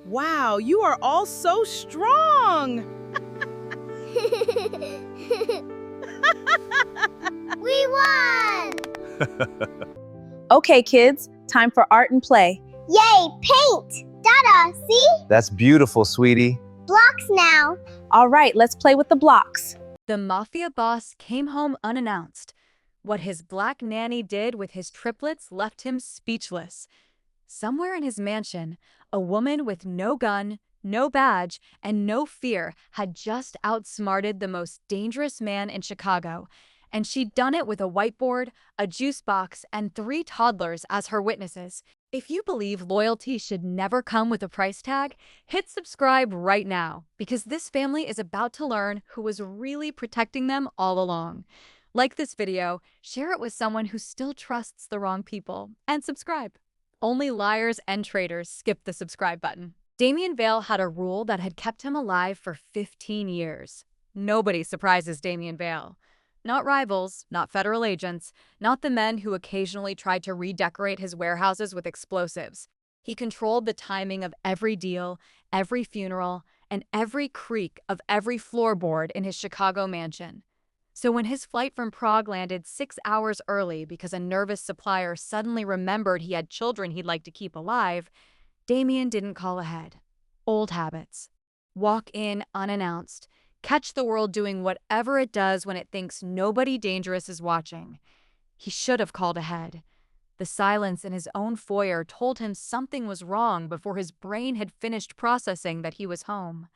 Wow, you are all so strong! We won! Okay, kids, time for art and play. Yay, paint! Dada, see? That's beautiful, sweetie. Blocks now. All right, let's play with the blocks. The Mafia boss came home unannounced. What his black nanny did with his triplets left him speechless. Somewhere in his mansion, a woman with no gun, no badge, and no fear had just outsmarted the most dangerous man in Chicago. And she'd done it with a whiteboard, a juice box, and 3 toddlers as her witnesses. If you believe loyalty should never come with a price tag, hit subscribe right now, because this family is about to learn who was really protecting them all along. Like this video, share it with someone who still trusts the wrong people, and subscribe. Only liars and traitors skip the subscribe button. Damien Vale had a rule that had kept him alive for 15 years. Nobody surprises Damien Vale. Not rivals, not federal agents, not the men who occasionally tried to redecorate his warehouses with explosives. He controlled the timing of every deal, every funeral, and every creak of every floorboard in his Chicago mansion. So when his flight from Prague landed 6 hours early because a nervous supplier suddenly remembered he had children he'd like to keep alive, Damien didn't call ahead. Old habits. Walk in unannounced. Catch the world doing whatever it does when it thinks nobody dangerous is watching. He should have called ahead. The silence in his own foyer told him something was wrong before his brain had finished processing that he was home.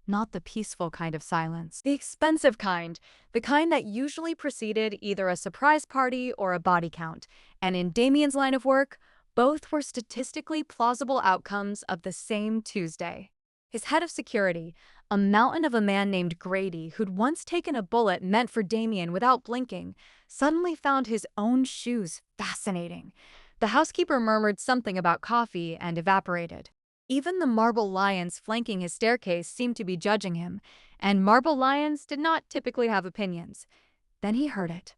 Not the peaceful kind of silence. The expensive kind. The kind that usually preceded either a surprise party or a body count. And in Damien's line of work, both were statistically plausible outcomes of the same Tuesday. His head of security, a mountain of a man named Grady, who'd once taken a bullet meant for Damien without blinking, suddenly found his own shoes fascinating. The housekeeper murmured something about coffee and evaporated. Even the marble lions flanking his staircase seemed to be judging him, and marble lions did not typically have opinions. Then he heard it.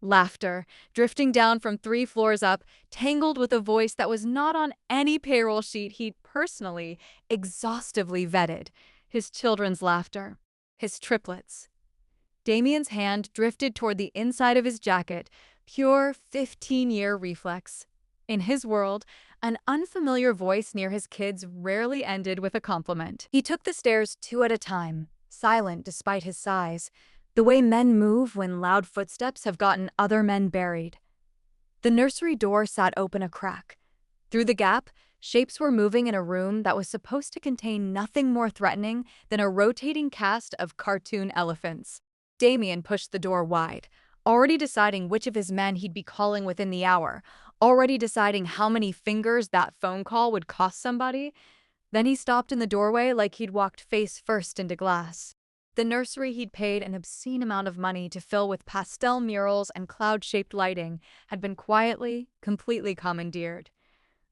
Laughter, drifting down from 3 floors up, tangled with a voice that was not on any payroll sheet he'd personally, exhaustively vetted. His children's laughter. His triplets. Damien's hand drifted toward the inside of his jacket, pure 15-year reflex. In his world, an unfamiliar voice near his kids rarely ended with a compliment. He took the stairs 2 at a time, silent despite his size, the way men move when loud footsteps have gotten other men buried. The nursery door sat open a crack. Through the gap, shapes were moving in a room that was supposed to contain nothing more threatening than a rotating cast of cartoon elephants. Damien pushed the door wide, already deciding which of his men he'd be calling within the hour, already deciding how many fingers that phone call would cost somebody. Then he stopped in the doorway like he'd walked face first into glass. The nursery he'd paid an obscene amount of money to fill with pastel murals and cloud-shaped lighting had been quietly, completely commandeered.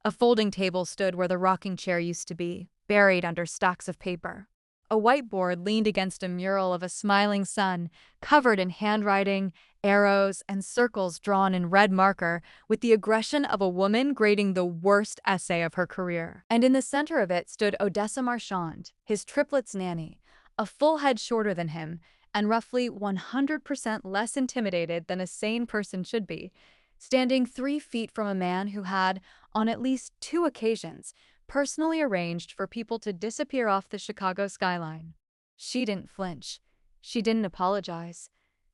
A folding table stood where the rocking chair used to be, buried under stacks of paper. A whiteboard leaned against a mural of a smiling sun, covered in handwriting, arrows, and circles drawn in red marker, with the aggression of a woman grading the worst essay of her career. And in the center of it stood Odessa Marchand, his triplets' nanny, a full head shorter than him, and roughly 100% less intimidated than a sane person should be, standing 3 feet from a man who had, on at least 2 occasions, personally arranged for people to disappear off the Chicago skyline. She didn't flinch. She didn't apologize.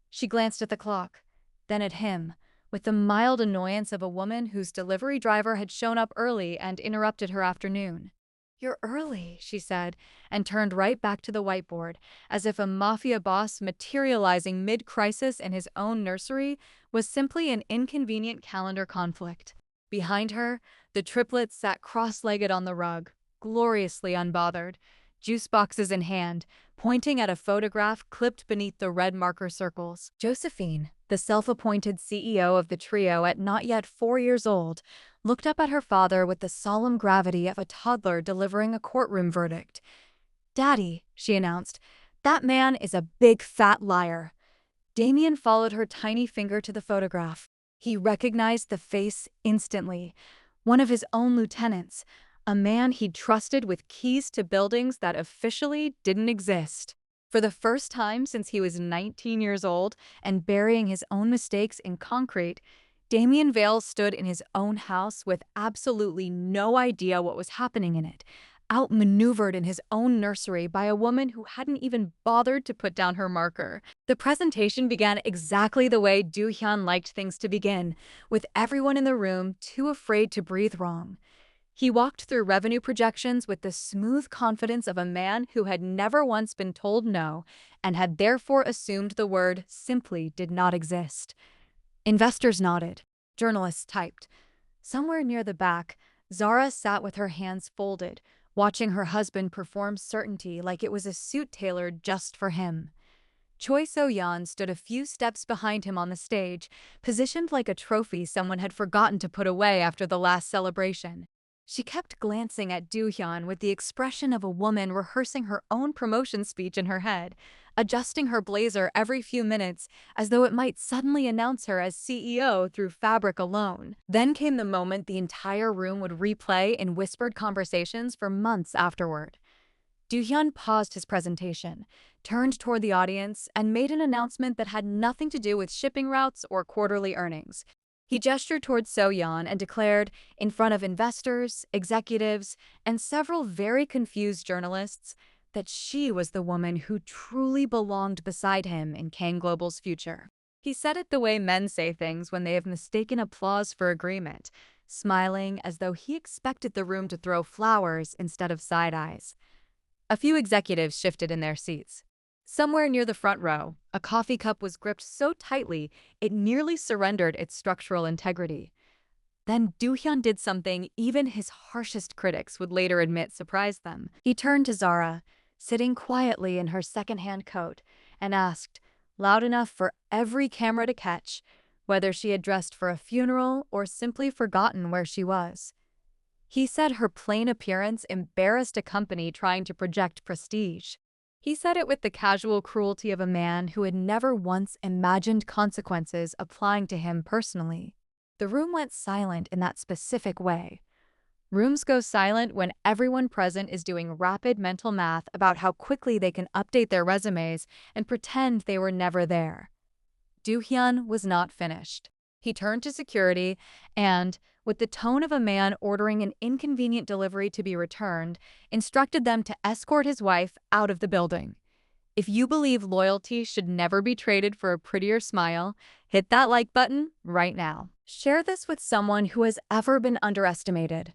She glanced at the clock, then at him, with the mild annoyance of a woman whose delivery driver had shown up early and interrupted her afternoon. "You're early," she said, and turned right back to the whiteboard, as if a mafia boss materializing mid-crisis in his own nursery was simply an inconvenient calendar conflict. Behind her, the triplets sat cross-legged on the rug, gloriously unbothered, juice boxes in hand, pointing at a photograph clipped beneath the red marker circles. Josephine, the self-appointed CEO of the trio at not yet 4 years old, looked up at her father with the solemn gravity of a toddler delivering a courtroom verdict. "Daddy," she announced, "that man is a big fat liar." Damien followed her tiny finger to the photograph. He recognized the face instantly. One of his own lieutenants, a man he'd trusted with keys to buildings that officially didn't exist. For the first time since he was 19 years old and burying his own mistakes in concrete, Damien Vale stood in his own house with absolutely no idea what was happening in it, outmaneuvered in his own nursery by a woman who hadn't even bothered to put down her marker. The presentation began exactly the way Do-hyun liked things to begin, with everyone in the room too afraid to breathe wrong. He walked through revenue projections with the smooth confidence of a man who had never once been told no and had therefore assumed the word simply did not exist. Investors nodded. Journalists typed. Somewhere near the back, Zara sat with her hands folded, watching her husband perform certainty like it was a suit tailored just for him. Choi So-yeon stood a few steps behind him on the stage, positioned like a trophy someone had forgotten to put away after the last celebration. She kept glancing at Do-hyun with the expression of a woman rehearsing her own promotion speech in her head, adjusting her blazer every few minutes as though it might suddenly announce her as CEO through fabric alone. Then came the moment the entire room would replay in whispered conversations for months afterward. Do-hyun paused his presentation, turned toward the audience, and made an announcement that had nothing to do with shipping routes or quarterly earnings. He gestured toward So-yeon and declared, in front of investors, executives, and several very confused journalists, that she was the woman who truly belonged beside him in Kang Global's future. He said it the way men say things when they have mistaken applause for agreement, smiling as though he expected the room to throw flowers instead of side eyes. A few executives shifted in their seats. Somewhere near the front row, a coffee cup was gripped so tightly it nearly surrendered its structural integrity. Then Do-hyun did something even his harshest critics would later admit surprised them. He turned to Zara, sitting quietly in her second-hand coat, and asked, loud enough for every camera to catch, whether she had dressed for a funeral or simply forgotten where she was. He said her plain appearance embarrassed a company trying to project prestige. He said it with the casual cruelty of a man who had never once imagined consequences applying to him personally. The room went silent in that specific way. Rooms go silent when everyone present is doing rapid mental math about how quickly they can update their resumes and pretend they were never there. Do-hyun was not finished. He turned to security and, with the tone of a man ordering an inconvenient delivery to be returned, instructed them to escort his wife out of the building. If you believe loyalty should never be traded for a prettier smile, hit that like button right now. Share this with someone who has ever been underestimated.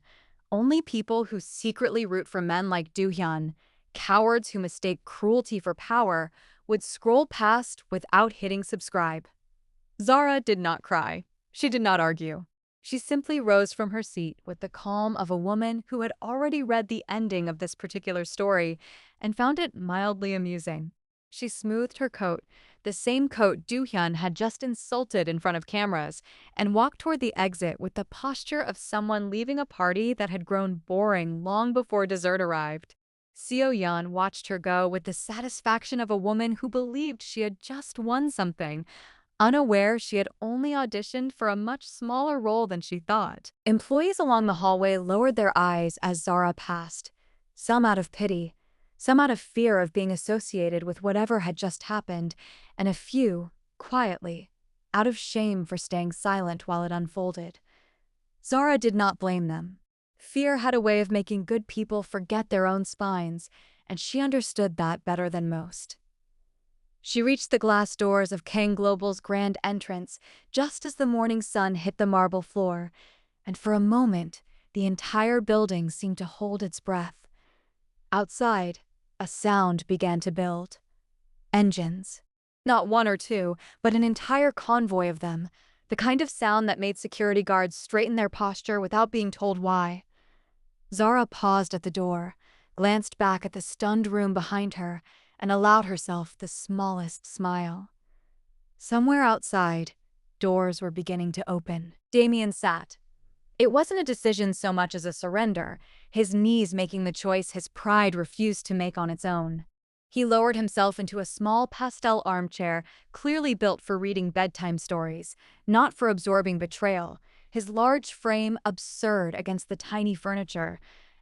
Only people who secretly root for men like Do-hyun, cowards who mistake cruelty for power, would scroll past without hitting subscribe. Zara did not cry. She did not argue. She simply rose from her seat with the calm of a woman who had already read the ending of this particular story and found it mildly amusing. She smoothed her coat, the same coat Do-hyun had just insulted in front of cameras, and walked toward the exit with the posture of someone leaving a party that had grown boring long before dessert arrived. Seo-yeon watched her go with the satisfaction of a woman who believed she had just won something, unaware she had only auditioned for a much smaller role than she thought. Employees along the hallway lowered their eyes as Zara passed, some out of pity, some out of fear of being associated with whatever had just happened, and a few, quietly, out of shame for staying silent while it unfolded. Zara did not blame them. Fear had a way of making good people forget their own spines, and she understood that better than most. She reached the glass doors of Kang Global's grand entrance just as the morning sun hit the marble floor, and for a moment, the entire building seemed to hold its breath. Outside, a sound began to build. Engines. Not one or two, but an entire convoy of them, the kind of sound that made security guards straighten their posture without being told why. Zara paused at the door, glanced back at the stunned room behind her, and allowed herself the smallest smile. Somewhere outside, doors were beginning to open. Damien sat. It wasn't a decision so much as a surrender, his knees making the choice his pride refused to make on its own. He lowered himself into a small pastel armchair, clearly built for reading bedtime stories, not for absorbing betrayal, his large frame absurd against the tiny furniture,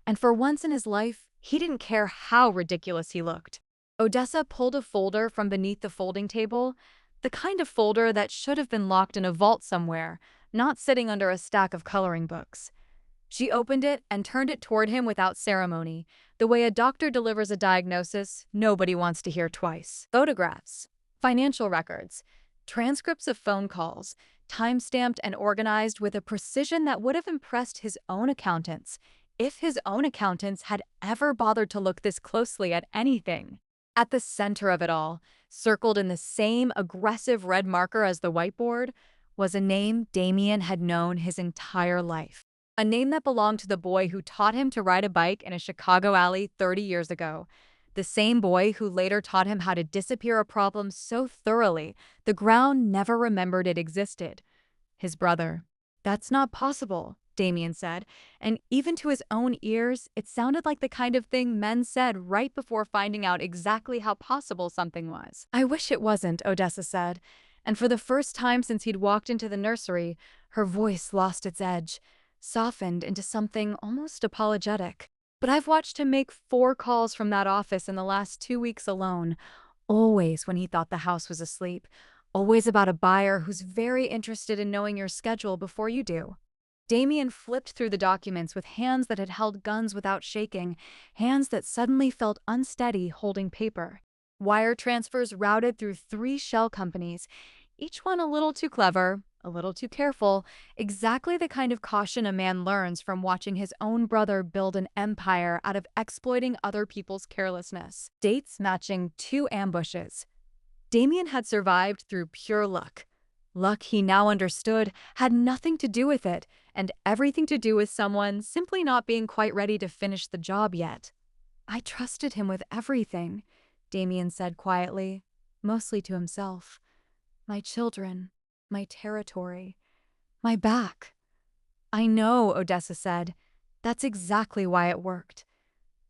And for once in his life, he didn't care how ridiculous he looked. Odessa pulled a folder from beneath the folding table, the kind of folder that should have been locked in a vault somewhere, not sitting under a stack of coloring books. She opened it and turned it toward him without ceremony, the way a doctor delivers a diagnosis nobody wants to hear twice. Photographs, financial records, transcripts of phone calls, time-stamped and organized with a precision that would have impressed his own accountants, if his own accountants had ever bothered to look this closely at anything. At the center of it all, circled in the same aggressive red marker as the whiteboard, was a name Damien had known his entire life. A name that belonged to the boy who taught him to ride a bike in a Chicago alley 30 years ago. The same boy who later taught him how to disappear a problem so thoroughly the ground never remembered it existed. His brother. "That's not possible," Damien said, and even to his own ears, it sounded like the kind of thing men said right before finding out exactly how possible something was. "I wish it wasn't," Odessa said, and for the first time since he'd walked into the nursery, her voice lost its edge, softened into something almost apologetic. "But I've watched him make 4 calls from that office in the last 2 weeks alone, always when he thought the house was asleep, always about a buyer who's very interested in knowing your schedule before you do." Damien flipped through the documents with hands that had held guns without shaking, hands that suddenly felt unsteady holding paper. Wire transfers routed through 3 shell companies, each one a little too clever, a little too careful, exactly the kind of caution a man learns from watching his own brother build an empire out of exploiting other people's carelessness. Dates matching 2 ambushes. Damien had survived through pure luck. Luck, he now understood, had nothing to do with it, and everything to do with someone simply not being quite ready to finish the job yet. "I trusted him with everything," Damien said quietly, mostly to himself. "My children, my territory, my back." "I know," Odessa said. "That's exactly why it worked."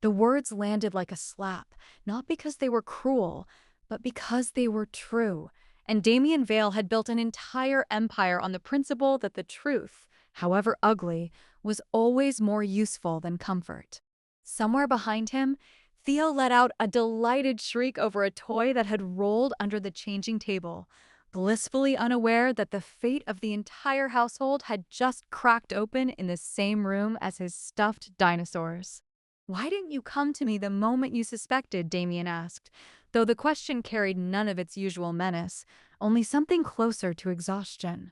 The words landed like a slap, not because they were cruel, but because they were true. And Damien Vale had built an entire empire on the principle that the truth, however ugly, was always more useful than comfort. Somewhere behind him, Theo let out a delighted shriek over a toy that had rolled under the changing table, blissfully unaware that the fate of the entire household had just cracked open in the same room as his stuffed dinosaurs. "Why didn't you come to me the moment you suspected?" Damien asked, though the question carried none of its usual menace, only something closer to exhaustion.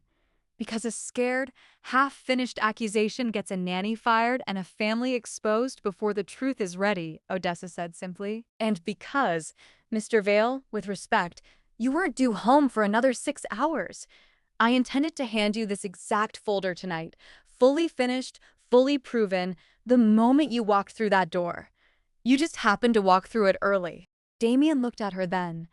"Because a scared, half-finished accusation gets a nanny fired and a family exposed before the truth is ready," Odessa said simply. "And because, Mr. Vale, with respect, you weren't due home for another 6 hours. I intended to hand you this exact folder tonight, fully finished, fully proven, the moment you walked through that door. You just happened to walk through it early." Damien looked at her then,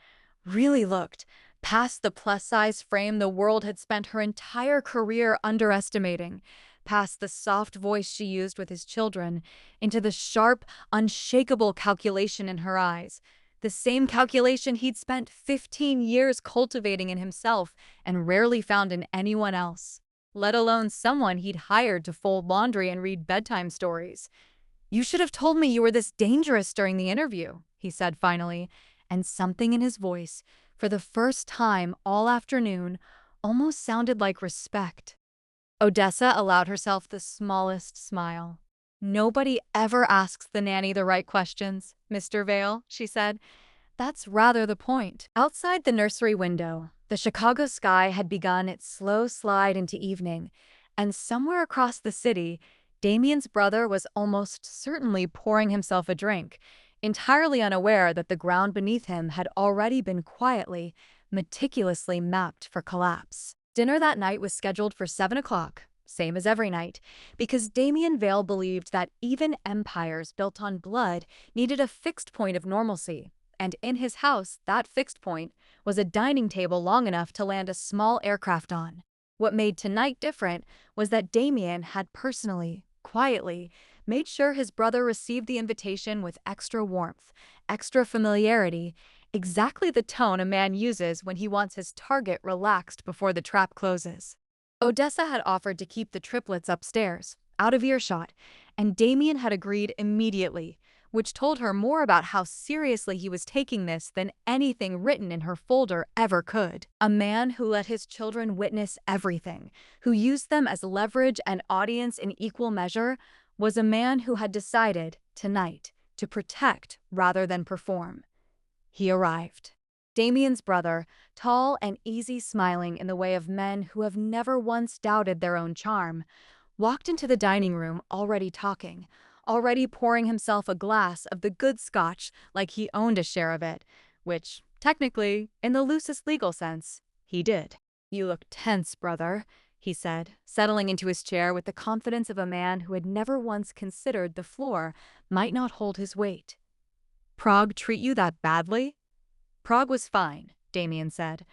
really looked, past the plus-size frame the world had spent her entire career underestimating, past the soft voice she used with his children, into the sharp, unshakable calculation in her eyes, the same calculation he'd spent 15 years cultivating in himself and rarely found in anyone else, let alone someone he'd hired to fold laundry and read bedtime stories. "You should have told me you were this dangerous during the interview," he said finally, and something in his voice, for the first time all afternoon, almost sounded like respect. Odessa allowed herself the smallest smile. "Nobody ever asks the nanny the right questions, Mr. Vale," she said. "That's rather the point." Outside the nursery window, the Chicago sky had begun its slow slide into evening, and somewhere across the city, Damien's brother was almost certainly pouring himself a drink, entirely unaware that the ground beneath him had already been quietly, meticulously mapped for collapse. Dinner that night was scheduled for 7 o'clock, same as every night, because Damien Vale believed that even empires built on blood needed a fixed point of normalcy, and in his house that fixed point was a dining table long enough to land a small aircraft on. What made tonight different was that Damien had personally, quietly, made sure his brother received the invitation with extra warmth, extra familiarity, exactly the tone a man uses when he wants his target relaxed before the trap closes. Odessa had offered to keep the triplets upstairs, out of earshot, and Damien had agreed immediately, which told her more about how seriously he was taking this than anything written in her folder ever could. A man who let his children witness everything, who used them as leverage and audience in equal measure, was a man who had decided, tonight, to protect rather than perform. He arrived. Damien's brother, tall and easy smiling in the way of men who have never once doubted their own charm, walked into the dining room already talking, already pouring himself a glass of the good scotch like he owned a share of it, which, technically, in the loosest legal sense, he did. "You look tense, brother," he said, settling into his chair with the confidence of a man who had never once considered the floor might not hold his weight. "Prague treat you that badly?" "Prague was fine," Damien said.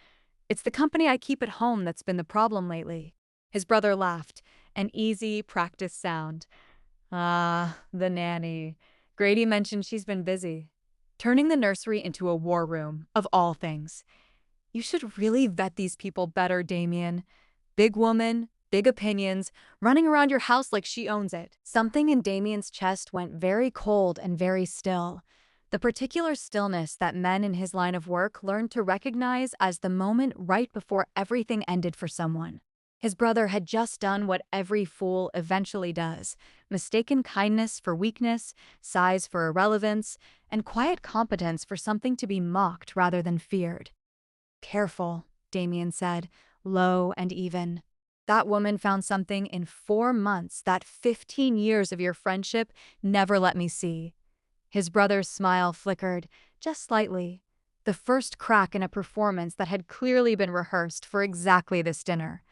"It's the company I keep at home that's been the problem lately." His brother laughed, an easy, practiced sound. "Ah, the nanny. Grady mentioned she's been busy." Turning the nursery into a war room, of all things. "You should really vet these people better, Damien. Big woman, big opinions, running around your house like she owns it." Something in Damien's chest went very cold and very still. The particular stillness that men in his line of work learned to recognize as the moment right before everything ended for someone. His brother had just done what every fool eventually does, mistaken kindness for weakness, size for irrelevance, and quiet competence for something to be mocked rather than feared. "Careful," Damien said, low and even. "That woman found something in 4 months that 15 years of your friendship never let me see." His brother's smile flickered, just slightly, the first crack in a performance that had clearly been rehearsed for exactly this dinner.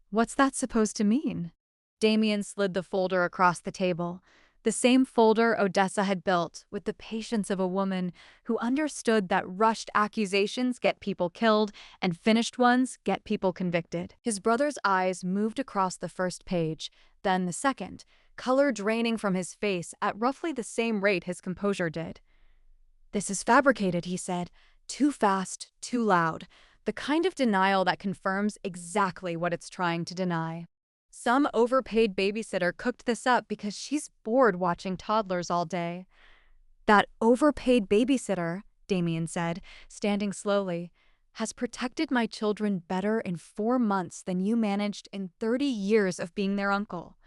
"What's that supposed to mean?" Damien slid the folder across the table, the same folder Odessa had built with the patience of a woman who understood that rushed accusations get people killed and finished ones get people convicted. His brother's eyes moved across the first page, then the second, color draining from his face at roughly the same rate his composure did. "This is fabricated," he said. "Too fast, too loud. The kind of denial that confirms exactly what it's trying to deny. Some overpaid babysitter cooked this up because she's bored watching toddlers all day." "That overpaid babysitter," Damien said, standing slowly, "has protected my children better in 4 months than you managed in 30 years of being their uncle."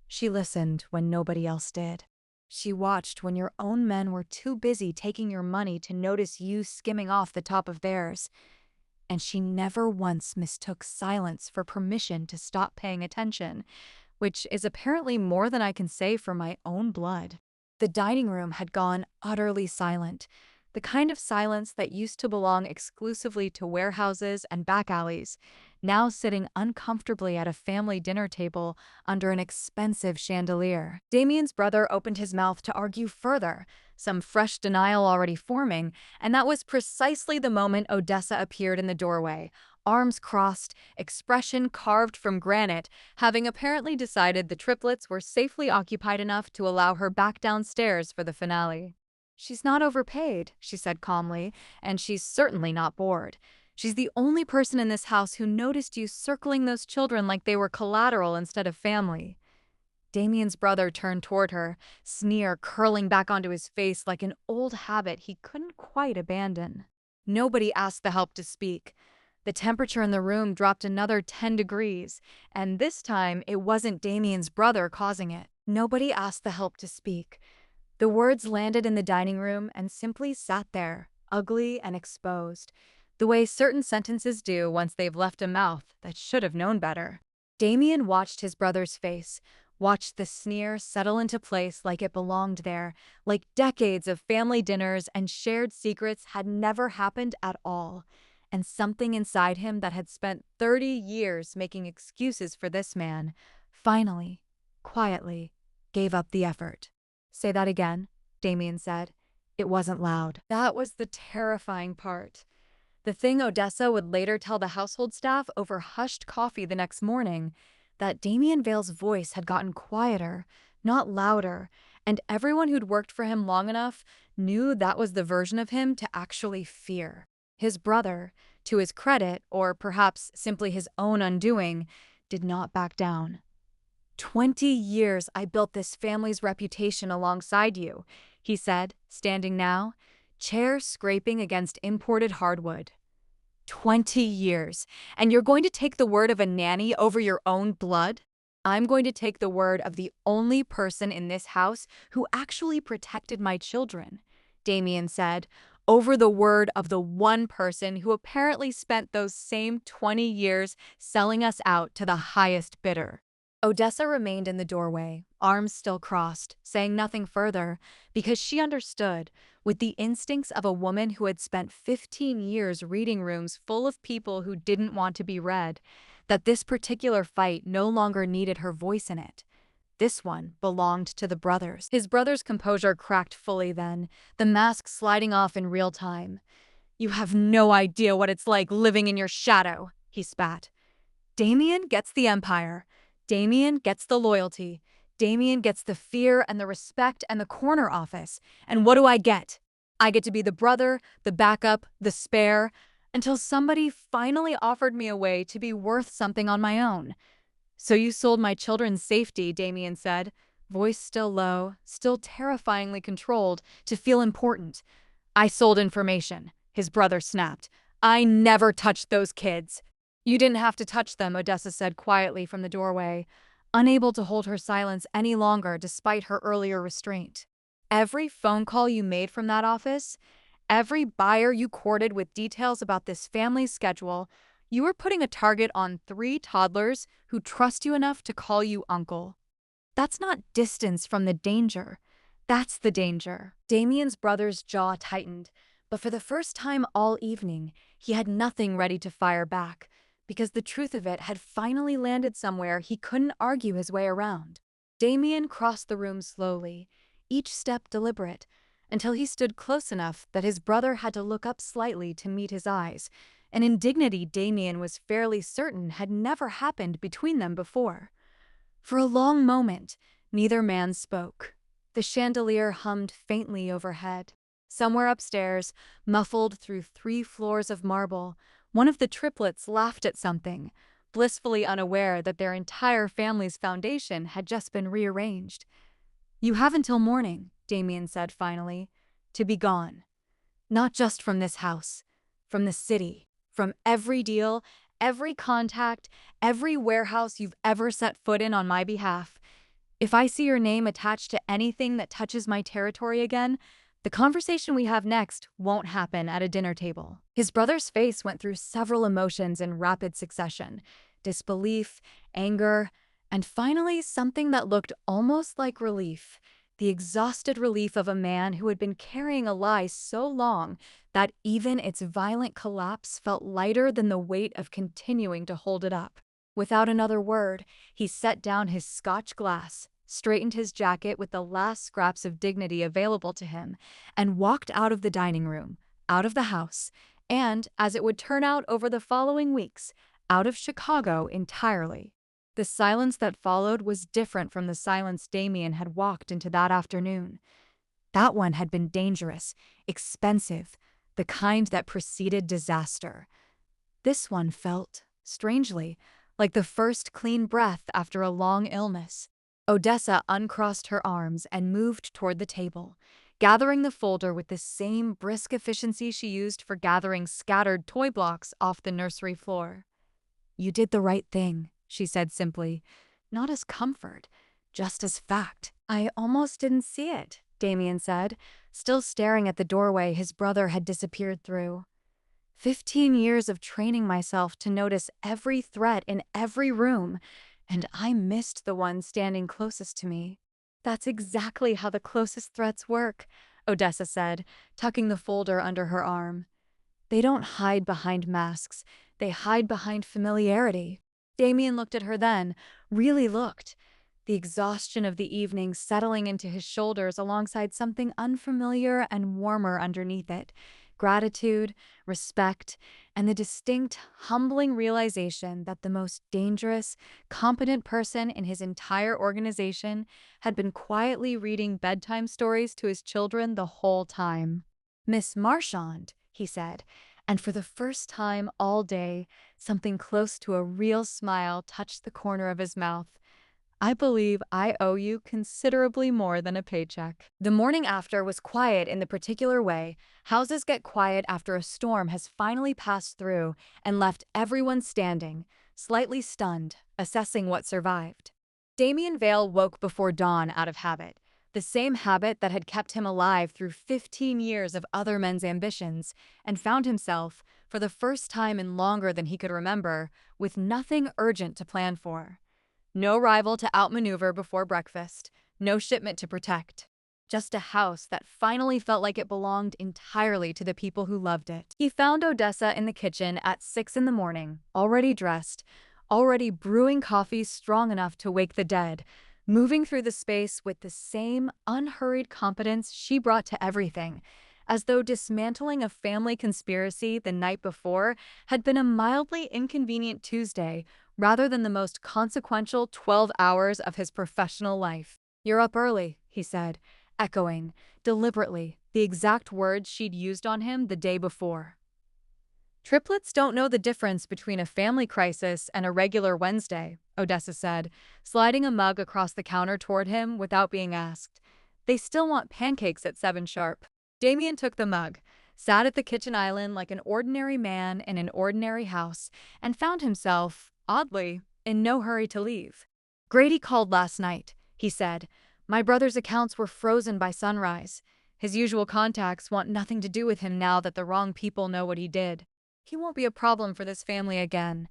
She listened when nobody else did. She watched when your own men were too busy taking your money to notice you skimming off the top of theirs. And she never once mistook silence for permission to stop paying attention, which is apparently more than I can say for my own blood. The dining room had gone utterly silent, the kind of silence that used to belong exclusively to warehouses and back alleys, now sitting uncomfortably at a family dinner table under an expensive chandelier. Damien's brother opened his mouth to argue further, some fresh denial already forming, and that was precisely the moment Odessa appeared in the doorway, arms crossed, expression carved from granite, having apparently decided the triplets were safely occupied enough to allow her back downstairs for the finale. "She's not overpaid," she said calmly, "and she's certainly not bored. She's the only person in this house who noticed you circling those children like they were collateral instead of family." Damien's brother turned toward her, sneer curling back onto his face like an old habit he couldn't quite abandon. Nobody asked the help to speak. The temperature in the room dropped another 10 degrees, and this time it wasn't Damien's brother causing it. Nobody asked the help to speak. The words landed in the dining room and simply sat there, ugly and exposed, the way certain sentences do once they've left a mouth that should have known better. Damien watched his brother's face, watched the sneer settle into place like it belonged there, like decades of family dinners and shared secrets had never happened at all, and something inside him that had spent 30 years making excuses for this man, finally, quietly, gave up the effort. "Say that again," Damien said. It wasn't loud. That was the terrifying part. The thing Odessa would later tell the household staff over hushed coffee the next morning, that Damien Vale's voice had gotten quieter, not louder, and everyone who'd worked for him long enough knew that was the version of him to actually fear. His brother, to his credit, or perhaps simply his own undoing, did not back down. 20 years I built this family's reputation alongside you, he said, standing now, chair scraping against imported hardwood. 20 years, and you're going to take the word of a nanny over your own blood? I'm going to take the word of the only person in this house who actually protected my children, Damien said, over the word of the one person who apparently spent those same 20 years selling us out to the highest bidder. Odessa remained in the doorway, arms still crossed, saying nothing further, because she understood, with the instincts of a woman who had spent 15 years reading rooms full of people who didn't want to be read, that this particular fight no longer needed her voice in it. This one belonged to the brothers. His brother's composure cracked fully then, the mask sliding off in real time. "You have no idea what it's like living in your shadow," he spat. Damien gets the empire. Damien gets the loyalty. Damien gets the fear and the respect and the corner office. And what do I get? I get to be the brother, the backup, the spare, until somebody finally offered me a way to be worth something on my own. "So you sold my children's safety," Damien said, voice still low, still terrifyingly controlled, to feel important. "I sold information," his brother snapped. "I never touched those kids." "You didn't have to touch them," Odessa said quietly from the doorway, unable to hold her silence any longer despite her earlier restraint. "Every phone call you made from that office, every buyer you courted with details about this family's schedule, you were putting a target on 3 toddlers who trust you enough to call you uncle. That's not distance from the danger. That's the danger." Damien's brother's jaw tightened, but for the first time all evening, he had nothing ready to fire back, because the truth of it had finally landed somewhere he couldn't argue his way around. Damien crossed the room slowly, each step deliberate, until he stood close enough that his brother had to look up slightly to meet his eyes, an indignity Damien was fairly certain had never happened between them before. For a long moment, neither man spoke. The chandelier hummed faintly overhead. Somewhere upstairs, muffled through 3 floors of marble, one of the triplets laughed at something, blissfully unaware that their entire family's foundation had just been rearranged. "You have until morning," Damien said finally, "to be gone. Not just from this house, from the city, from every deal, every contact, every warehouse you've ever set foot in on my behalf. If I see your name attached to anything that touches my territory again, the conversation we have next won't happen at a dinner table." His brother's face went through several emotions in rapid succession: disbelief, anger, and finally something that looked almost like relief. The exhausted relief of a man who had been carrying a lie so long that even its violent collapse felt lighter than the weight of continuing to hold it up. Without another word, he set down his Scotch glass, straightened his jacket with the last scraps of dignity available to him, and walked out of the dining room, out of the house, and, as it would turn out over the following weeks, out of Chicago entirely. The silence that followed was different from the silence Damien had walked into that afternoon. That one had been dangerous, expensive, the kind that preceded disaster. This one felt, strangely, like the first clean breath after a long illness. Odessa uncrossed her arms and moved toward the table, gathering the folder with the same brisk efficiency she used for gathering scattered toy blocks off the nursery floor. "You did the right thing," she said simply, not as comfort, just as fact. "I almost didn't see it," Damien said, still staring at the doorway his brother had disappeared through. 15 years of training myself to notice every threat in every room, and I missed the one standing closest to me. "That's exactly how the closest threats work," Odessa said, tucking the folder under her arm. "They don't hide behind masks, they hide behind familiarity." Damien looked at her then, really looked, the exhaustion of the evening settling into his shoulders alongside something unfamiliar and warmer underneath it: gratitude, respect, and the distinct, humbling realization that the most dangerous, competent person in his entire organization had been quietly reading bedtime stories to his children the whole time. "Miss Marchand," he said, and for the first time all day, something close to a real smile touched the corner of his mouth. I believe I owe you considerably more than a paycheck. The morning after was quiet in the particular way houses get quiet after a storm has finally passed through and left everyone standing, slightly stunned, assessing what survived. Damien Vale woke before dawn out of habit, the same habit that had kept him alive through 15 years of other men's ambitions, and found himself, for the first time in longer than he could remember, with nothing urgent to plan for. No rival to outmaneuver before breakfast, no shipment to protect. Just a house that finally felt like it belonged entirely to the people who loved it. He found Odessa in the kitchen at 6 in the morning, already dressed, already brewing coffee strong enough to wake the dead, moving through the space with the same unhurried competence she brought to everything, as though dismantling a family conspiracy the night before had been a mildly inconvenient Tuesday rather than the most consequential 12 hours of his professional life. "You're up early," he said, echoing, deliberately, the exact words she'd used on him the day before. "Triplets don't know the difference between a family crisis and a regular Wednesday," Odessa said, sliding a mug across the counter toward him without being asked. "They still want pancakes at 7 sharp." Damien took the mug, sat at the kitchen island like an ordinary man in an ordinary house, and found himself, oddly, in no hurry to leave. "Grady called last night," he said. "My brother's accounts were frozen by sunrise. His usual contacts want nothing to do with him now that the wrong people know what he did. He won't be a problem for this family again."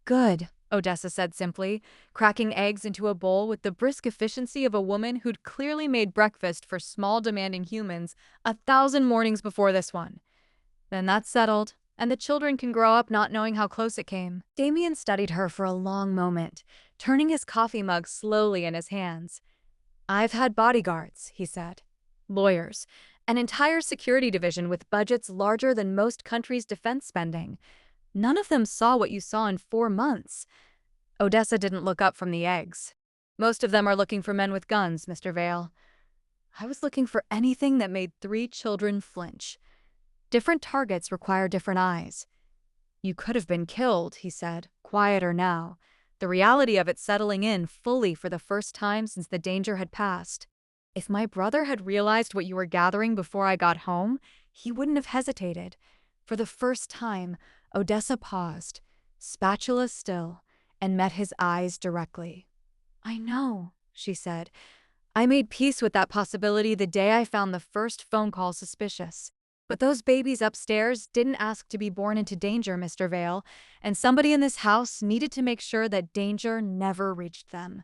"Good," Odessa said simply, cracking eggs into a bowl with the brisk efficiency of a woman who'd clearly made breakfast for small demanding humans 1,000 mornings before this one. "Then that's settled, and the children can grow up not knowing how close it came." Damien studied her for a long moment, turning his coffee mug slowly in his hands. "I've had bodyguards," he said. "Lawyers. An entire security division with budgets larger than most countries' defense spending. None of them saw what you saw in 4 months." Odessa didn't look up from the eggs. "Most of them are looking for men with guns, Mr. Vale. I was looking for anything that made 3 children flinch. Different targets require different eyes." "You could have been killed," he said, quieter now, the reality of it settling in fully for the first time since the danger had passed. "If my brother had realized what you were gathering before I got home, he wouldn't have hesitated." For the first time, Odessa paused, spatula still, and met his eyes directly. "I know," she said. "I made peace with that possibility the day I found the first phone call suspicious. But those babies upstairs didn't ask to be born into danger, Mr. Vale, and somebody in this house needed to make sure that danger never reached them.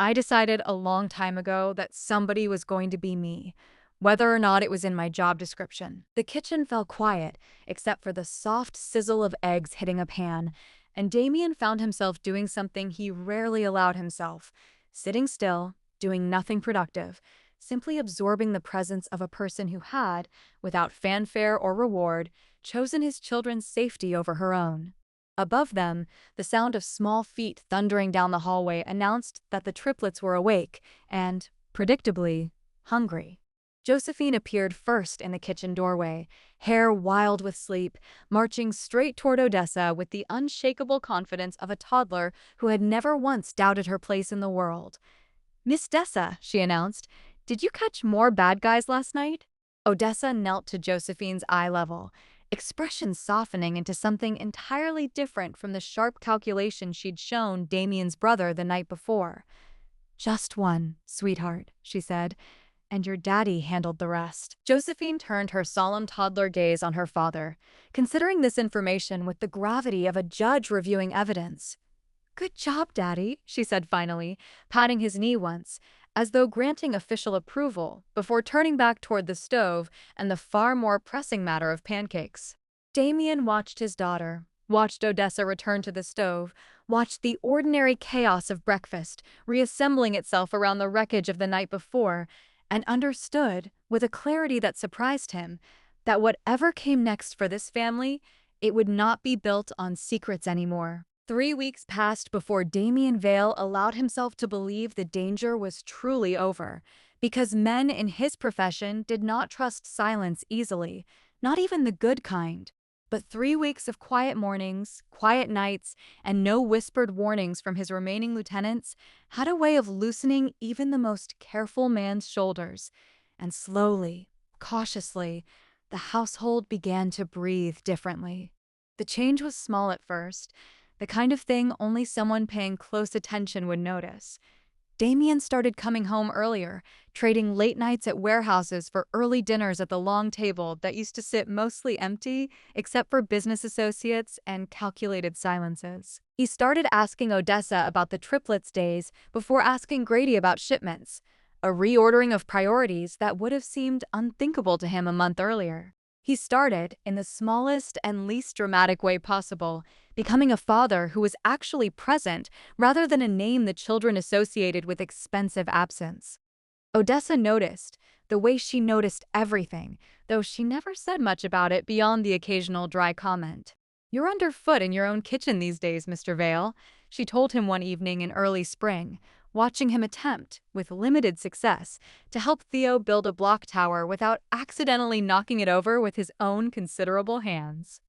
I decided a long time ago that somebody was going to be me, whether or not it was in my job description." The kitchen fell quiet, except for the soft sizzle of eggs hitting a pan, and Damien found himself doing something he rarely allowed himself, sitting still, doing nothing productive, simply absorbing the presence of a person who had, without fanfare or reward, chosen his children's safety over her own. Above them, the sound of small feet thundering down the hallway announced that the triplets were awake and, predictably, hungry. Josephine appeared first in the kitchen doorway, hair wild with sleep, marching straight toward Odessa with the unshakable confidence of a toddler who had never once doubted her place in the world. "Miss Dessa," she announced, "did you catch more bad guys last night?" Odessa knelt to Josephine's eye level, expression softening into something entirely different from the sharp calculation she'd shown Damien's brother the night before. "Just one, sweetheart," she said, "and your daddy handled the rest." Josephine turned her solemn toddler gaze on her father, considering this information with the gravity of a judge reviewing evidence. "Good job, Daddy," she said finally, patting his knee once, as though granting official approval, before turning back toward the stove and the far more pressing matter of pancakes. Damien watched his daughter, watched Odessa return to the stove, watched the ordinary chaos of breakfast reassembling itself around the wreckage of the night before, and understood, with a clarity that surprised him, that whatever came next for this family, it would not be built on secrets anymore. 3 weeks passed before Damien Vale allowed himself to believe the danger was truly over, because men in his profession did not trust silence easily, not even the good kind. But 3 weeks of quiet mornings, quiet nights, and no whispered warnings from his remaining lieutenants had a way of loosening even the most careful man's shoulders. And slowly, cautiously, the household began to breathe differently. The change was small at first, the kind of thing only someone paying close attention would notice. Damien started coming home earlier, trading late nights at warehouses for early dinners at the long table that used to sit mostly empty, except for business associates and calculated silences. He started asking Odessa about the Triplets days before asking Grady about shipments, a reordering of priorities that would have seemed unthinkable to him a month earlier. He started, in the smallest and least dramatic way possible, becoming a father who was actually present rather than a name the children associated with expensive absence. Odessa noticed, the way she noticed everything, though she never said much about it beyond the occasional dry comment. "You're underfoot in your own kitchen these days, Mr. Vale," she told him one evening in early spring, watching him attempt, with limited success, to help Theo build a block tower without accidentally knocking it over with his own considerable hands.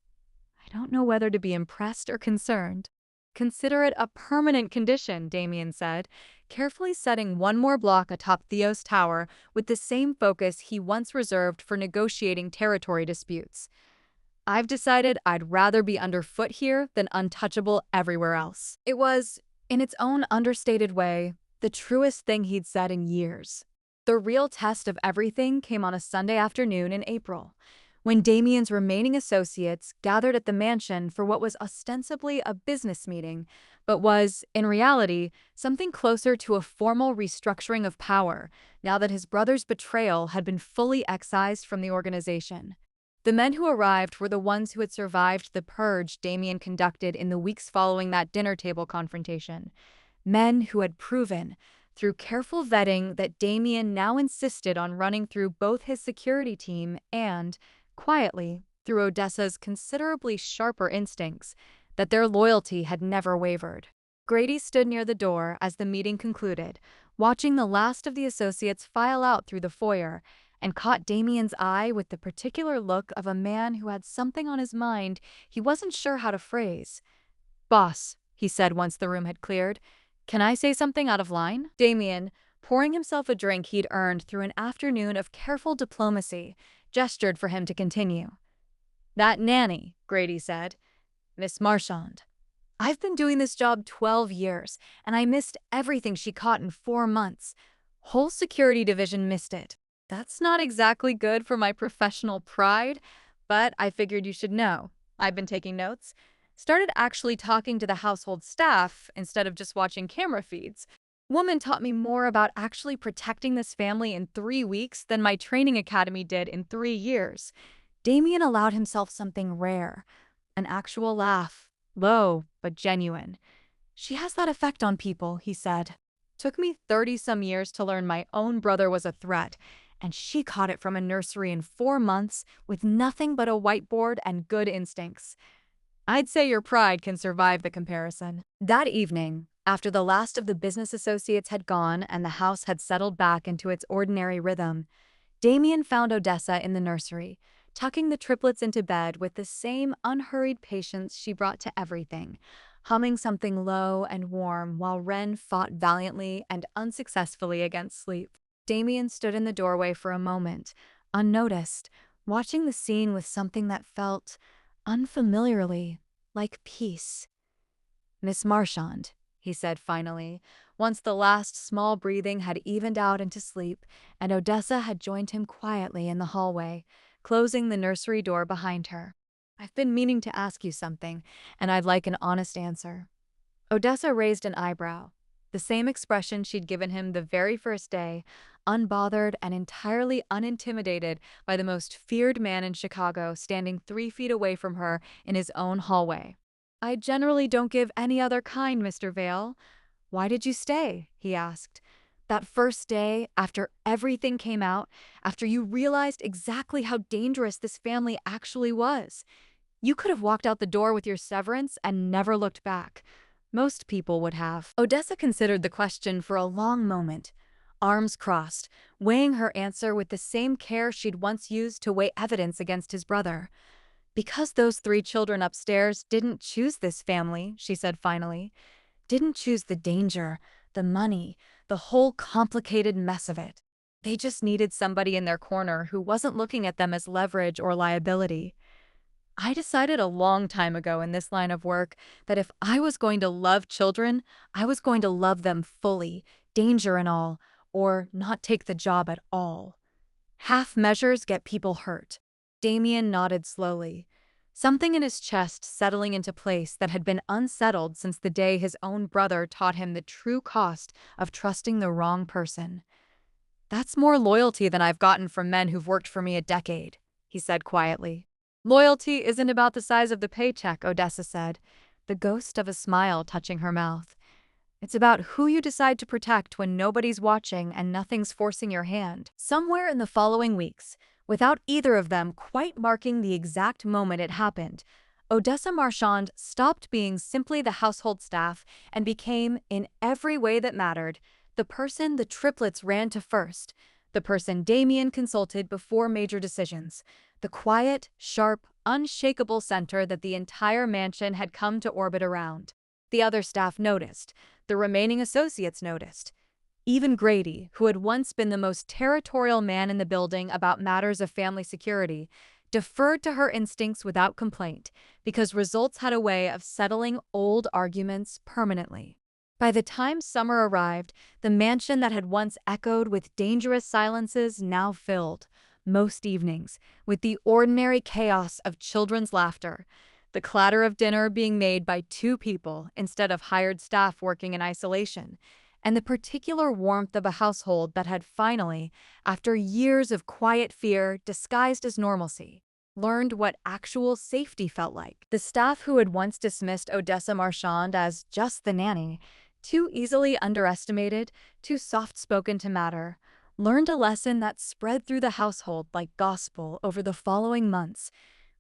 "I don't know whether to be impressed or concerned. Consider it a permanent condition," Damien said, carefully setting one more block atop Theo's tower with the same focus he once reserved for negotiating territory disputes. "I've decided I'd rather be underfoot here than untouchable everywhere else." It was, in its own understated way, the truest thing he'd said in years. The real test of everything came on a Sunday afternoon in April, when Damien's remaining associates gathered at the mansion for what was ostensibly a business meeting, but was, in reality, something closer to a formal restructuring of power, now that his brother's betrayal had been fully excised from the organization. The men who arrived were the ones who had survived the purge Damien conducted in the weeks following that dinner table confrontation. Men who had proven, through careful vetting, that Damien now insisted on running through both his security team and, quietly, through Odessa's considerably sharper instincts, that their loyalty had never wavered. Grady stood near the door as the meeting concluded, watching the last of the associates file out through the foyer, and caught Damien's eye with the particular look of a man who had something on his mind he wasn't sure how to phrase. "Boss," he said once the room had cleared, "can I say something out of line?" Damien, pouring himself a drink he'd earned through an afternoon of careful diplomacy, gestured for him to continue. "That Nanny," Grady said. "Miss Marchand. I've been doing this job 12 years, and I missed everything she caught in 4 months. Whole security division missed it. That's not exactly good for my professional pride, but I figured you should know. I've been taking notes. Started actually talking to the household staff instead of just watching camera feeds. Woman taught me more about actually protecting this family in 3 weeks than my training academy did in 3 years." Damien allowed himself something rare, an actual laugh, low but genuine. "She has that effect on people," he said. "Took me 30-some years to learn my own brother was a threat, and she caught it from a nursery in 4 months with nothing but a whiteboard and good instincts. I'd say your pride can survive the comparison." That evening, after the last of the business associates had gone and the house had settled back into its ordinary rhythm, Damien found Odessa in the nursery, tucking the triplets into bed with the same unhurried patience she brought to everything, humming something low and warm while Wren fought valiantly and unsuccessfully against sleep. Damien stood in the doorway for a moment, unnoticed, watching the scene with something that felt, unfamiliarly, like peace. "Miss Marchand," he said finally, once the last small breathing had evened out into sleep, and Odessa had joined him quietly in the hallway, closing the nursery door behind her. "I've been meaning to ask you something, and I'd like an honest answer." Odessa raised an eyebrow, the same expression she'd given him the very first day, unbothered and entirely unintimidated by the most feared man in Chicago standing 3 feet away from her in his own hallway. "I generally don't give any other kind, Mr. Vale. Why did you stay?" he asked. "That first day, after everything came out, after you realized exactly how dangerous this family actually was. You could have walked out the door with your severance and never looked back. Most people would have." Odessa considered the question for a long moment, arms crossed, weighing her answer with the same care she'd once used to weigh evidence against his brother. Because those 3 children upstairs didn't choose this family, she said finally. Didn't choose the danger, the money, the whole complicated mess of it. They just needed somebody in their corner who wasn't looking at them as leverage or liability. I decided a long time ago in this line of work that if I was going to love children, I was going to love them fully, danger and all, or not take the job at all. Half measures get people hurt. Damien nodded slowly, something in his chest settling into place that had been unsettled since the day his own brother taught him the true cost of trusting the wrong person. That's more loyalty than I've gotten from men who've worked for me a decade, he said quietly. Loyalty isn't about the size of the paycheck, Odessa said, the ghost of a smile touching her mouth. It's about who you decide to protect when nobody's watching and nothing's forcing your hand. Somewhere in the following weeks, without either of them quite marking the exact moment it happened, Odessa Marchand stopped being simply the household staff and became, in every way that mattered, the person the triplets ran to first, the person Damien consulted before major decisions, the quiet, sharp, unshakable center that the entire mansion had come to orbit around. The other staff noticed. The remaining associates noticed. Even Grady, who had once been the most territorial man in the building about matters of family security, deferred to her instincts without complaint because results had a way of settling old arguments permanently. By the time summer arrived, the mansion that had once echoed with dangerous silences now filled, most evenings, with the ordinary chaos of children's laughter, the clatter of dinner being made by 2 people instead of hired staff working in isolation, and the particular warmth of a household that had finally, after years of quiet fear disguised as normalcy, learned what actual safety felt like. The staff who had once dismissed Odessa Marchand as just the nanny, too easily underestimated, too soft-spoken to matter, learned a lesson that spread through the household like gospel over the following months,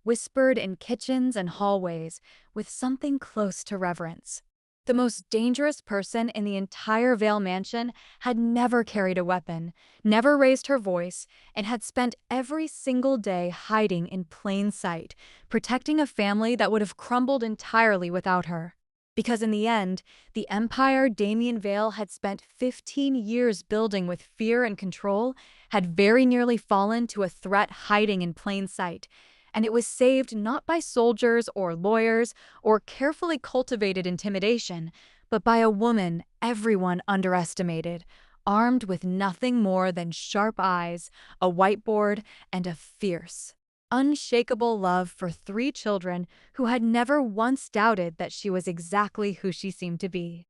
whispered in kitchens and hallways with something close to reverence. The most dangerous person in the entire Vale mansion had never carried a weapon, never raised her voice, and had spent every single day hiding in plain sight, protecting a family that would have crumbled entirely without her. Because in the end, the empire Damien Vale had spent 15 years building with fear and control had very nearly fallen to a threat hiding in plain sight, and it was saved not by soldiers or lawyers or carefully cultivated intimidation, but by a woman everyone underestimated, armed with nothing more than sharp eyes, a whiteboard, and a fierce, unshakable love for 3 children who had never once doubted that she was exactly who she seemed to be.